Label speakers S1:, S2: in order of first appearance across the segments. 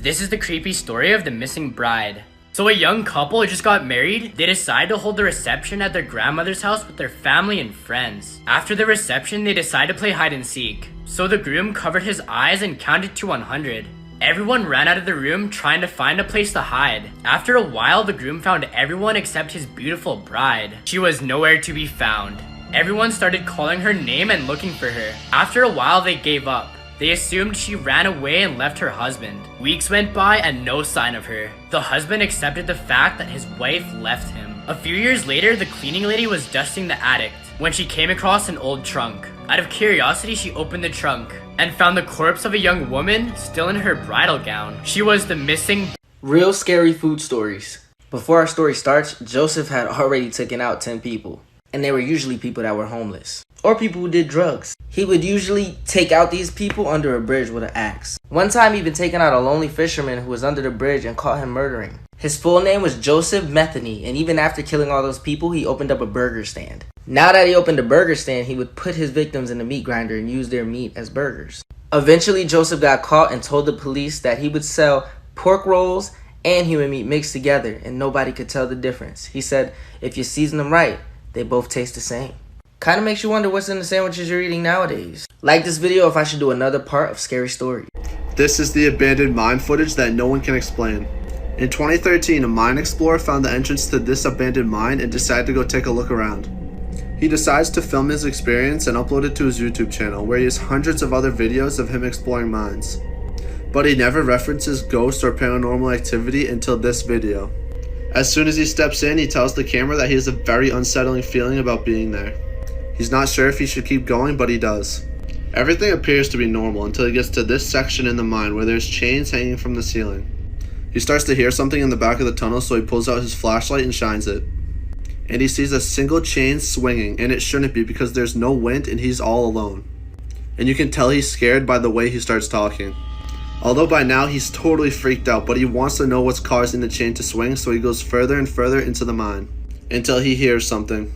S1: This is the creepy story of the missing bride. So a young couple just got married. They decided to hold the reception at their grandmother's house with their family and friends. After the reception, they decided to play hide and seek. So the groom covered his eyes and counted to 100. Everyone ran out of the room trying to find a place to hide. After a while, the groom found everyone except his beautiful bride. She was nowhere to be found. Everyone started calling her name and looking for her. After a while, they gave up. They assumed she ran away and left her husband. Weeks went by and no sign of her. The husband accepted the fact that his wife left him. A few years later, the cleaning lady was dusting the attic when she came across an old trunk. Out of curiosity, she opened the trunk and found the corpse of a young woman still in her bridal gown. She was the missing...
S2: Real scary food stories. Before our story starts, Joseph had already taken out 10 people. And they were usually people that were homeless. Or people who did drugs. He would usually take out these people under a bridge with an axe. One time he even taken out a lonely fisherman who was under the bridge and caught him murdering. His full name was Joseph Metheny, and even after killing all those people, he opened up a burger stand. Now that he opened a burger stand, he would put his victims in a meat grinder and use their meat as burgers. Eventually, Joseph got caught and told the police that he would sell pork rolls and human meat mixed together, and nobody could tell the difference. He said, if you season them right, they both taste the same. Kinda makes you wonder what's in the sandwiches you're eating nowadays. Like this video if I should do another part of Scary Story.
S3: This is the abandoned mine footage that no one can explain. In 2013, a mine explorer found the entrance to this abandoned mine and decided to go take a look around. He decides to film his experience and upload it to his YouTube channel, where he has hundreds of other videos of him exploring mines. But he never references ghosts or paranormal activity until this video. As soon as he steps in, he tells the camera that he has a very unsettling feeling about being there. He's not sure if he should keep going, but he does. Everything appears to be normal until he gets to this section in the mine where there's chains hanging from the ceiling. He starts to hear something in the back of the tunnel, so he pulls out his flashlight and shines it. And he sees a single chain swinging, and it shouldn't be because there's no wind and he's all alone. And you can tell he's scared by the way he starts talking. Although by now he's totally freaked out, but he wants to know what's causing the chain to swing, so he goes further and further into the mine. Until he hears something.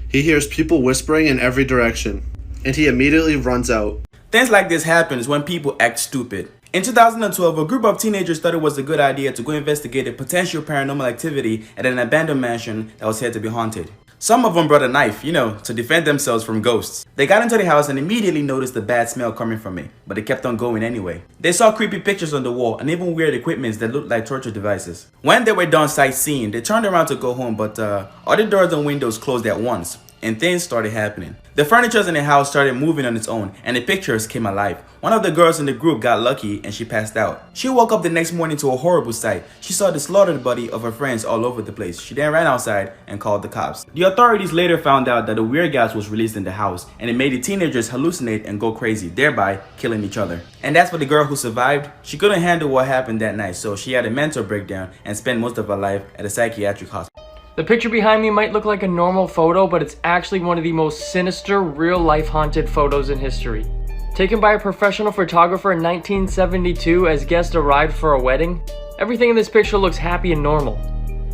S3: He hears people whispering in every direction, and he immediately runs out.
S4: Things like this happens when people act stupid. In 2012, a group of teenagers thought it was a good idea to go investigate a potential paranormal activity at an abandoned mansion that was said to be haunted. Some of them brought a knife, to defend themselves from ghosts. They got into the house and immediately noticed the bad smell coming from it, but they kept on going anyway. They saw creepy pictures on the wall and even weird equipment that looked like torture devices. When they were done sightseeing, they turned around to go home, but all the doors and windows closed at once, and things started happening. The furniture in the house started moving on its own, and the pictures came alive. One of the girls in the group got lucky and she passed out. She woke up the next morning to a horrible sight. She saw the slaughtered body of her friends all over the place. She then ran outside and called the cops. The authorities later found out that a weird gas was released in the house, and it made the teenagers hallucinate and go crazy, thereby killing each other. And as for the girl who survived, she couldn't handle what happened that night, so she had a mental breakdown and spent most of her life at a psychiatric hospital.
S5: The picture behind me might look like a normal photo, but it's actually one of the most sinister, real-life haunted photos in history. Taken by a professional photographer in 1972 as guests arrived for a wedding, everything in this picture looks happy and normal.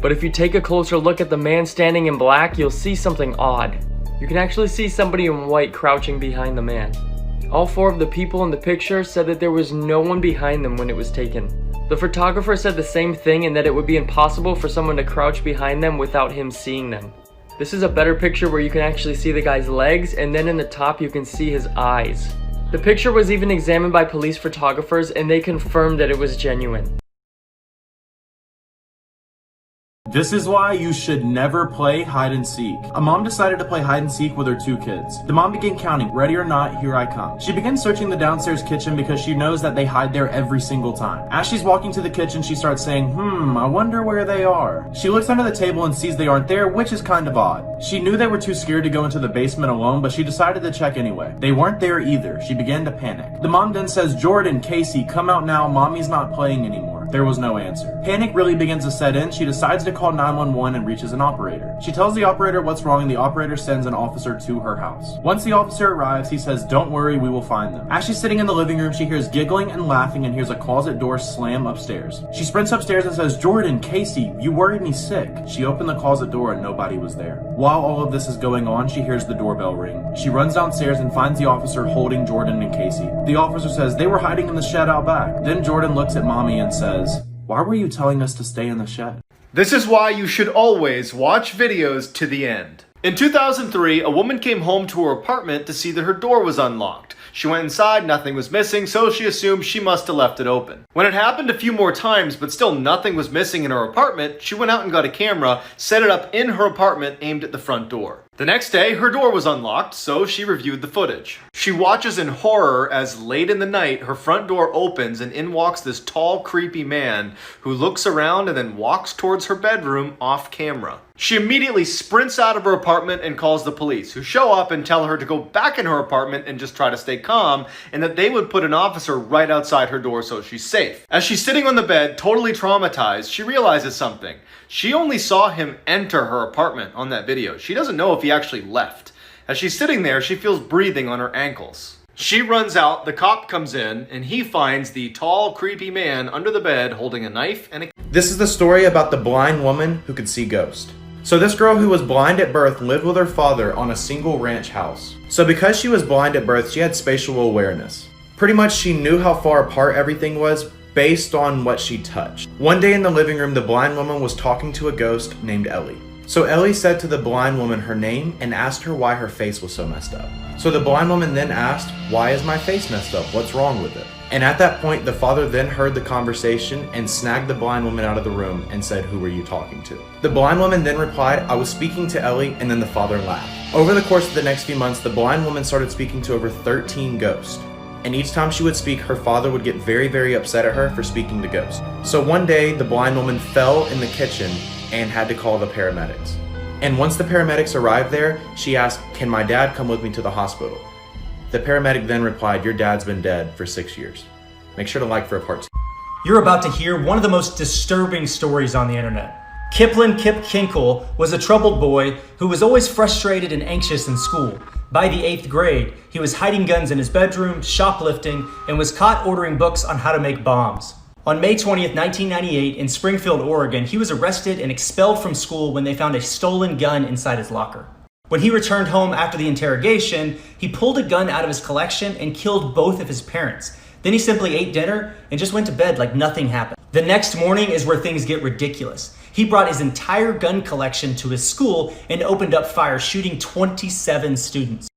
S5: But if you take a closer look at the man standing in black, you'll see something odd. You can actually see somebody in white crouching behind the man. All four of the people in the picture said that there was no one behind them when it was taken. The photographer said the same thing, and that it would be impossible for someone to crouch behind them without him seeing them. This is a better picture where you can actually see the guy's legs, and then in the top you can see his eyes. The picture was even examined by police photographers, and they confirmed that it was genuine.
S6: This is why you should never play hide and seek. A mom decided to play hide and seek with her 2 kids. The mom began counting, ready or not, here I come. She begins searching the downstairs kitchen because she knows that they hide there every single time. As she's walking to the kitchen, she starts saying, I wonder where they are. She looks under the table and sees they aren't there, which is kind of odd. She knew they were too scared to go into the basement alone, but she decided to check anyway. They weren't there either. She began to panic. The mom then says, Jordan, Casey, come out now, mommy's not playing anymore. There was no answer. Panic really begins to set in. She decides to call 911 and reaches an operator. She tells the operator what's wrong, and the operator sends an officer to her house. Once the officer arrives, he says, don't worry, we will find them. As she's sitting in the living room, she hears giggling and laughing and hears a closet door slam upstairs. She sprints upstairs and says, Jordan, Casey, you worried me sick. She opened the closet door and nobody was there. While all of this is going on, she hears the doorbell ring. She runs downstairs and finds the officer holding Jordan and Casey. The officer says they were hiding in the shed out back. Then Jordan looks at mommy and says, says, "Why were you telling us to stay in the shed?"
S7: This is why you should always watch videos to the end. In 2003, a woman came home to her apartment to see that her door was unlocked. She went inside, nothing was missing, so she assumed she must have left it open. When it happened a few more times, but still nothing was missing in her apartment, she went out and got a camera, set it up in her apartment aimed at the front door. The next day, her door was unlocked, so she reviewed the footage. She watches in horror as late in the night, her front door opens and in walks this tall, creepy man who looks around and then walks towards her bedroom off camera. She immediately sprints out of her apartment and calls the police, who show up and tell her to go back in her apartment and just try to stay calm, and that they would put an officer right outside her door so she's safe. As she's sitting on the bed, totally traumatized, she realizes something. She only saw him enter her apartment on that video. She doesn't know if he actually left. As she's sitting there, she feels breathing on her ankles. She runs out, the cop comes in, and he finds the tall, creepy man under the bed holding a knife and a...
S4: This is the story about the blind woman who could see ghosts. So this girl who was blind at birth lived with her father on a single ranch house. So because she was blind at birth, she had spatial awareness. Pretty much she knew how far apart everything was based on what she touched. One day in the living room, the blind woman was talking to a ghost named Ellie. So Ellie said to the blind woman her name and asked her why her face was so messed up. So the blind woman then asked, "Why is my face messed up? What's wrong with it?" And at that point, the father then heard the conversation and snagged the blind woman out of the room and said, "Who were you talking to?" The blind woman then replied, "I was speaking to Ellie," and then the father laughed. Over the course of the next few months, the blind woman started speaking to over 13 ghosts. And each time she would speak, her father would get very, very upset at her for speaking to ghosts. So one day, the blind woman fell in the kitchen and had to call the paramedics. And once the paramedics arrived there, she asked, "Can my dad come with me to the hospital?" The paramedic then replied, "Your dad's been dead for 6 years." Make sure to like for a part 2.
S8: You're about to hear one of the most disturbing stories on the internet. Kip Knol was a troubled boy who was always frustrated and anxious in school. By the 8th grade, he was hiding guns in his bedroom, shoplifting, and was caught ordering books on how to make bombs. On May 20th, 1998, in Springfield, Oregon, he was arrested and expelled from school when they found a stolen gun inside his locker. When he returned home after the interrogation, he pulled a gun out of his collection and killed both of his parents. Then he simply ate dinner and just went to bed like nothing happened. The next morning is where things get ridiculous. He brought his entire gun collection to his school and opened up fire, shooting 27 students.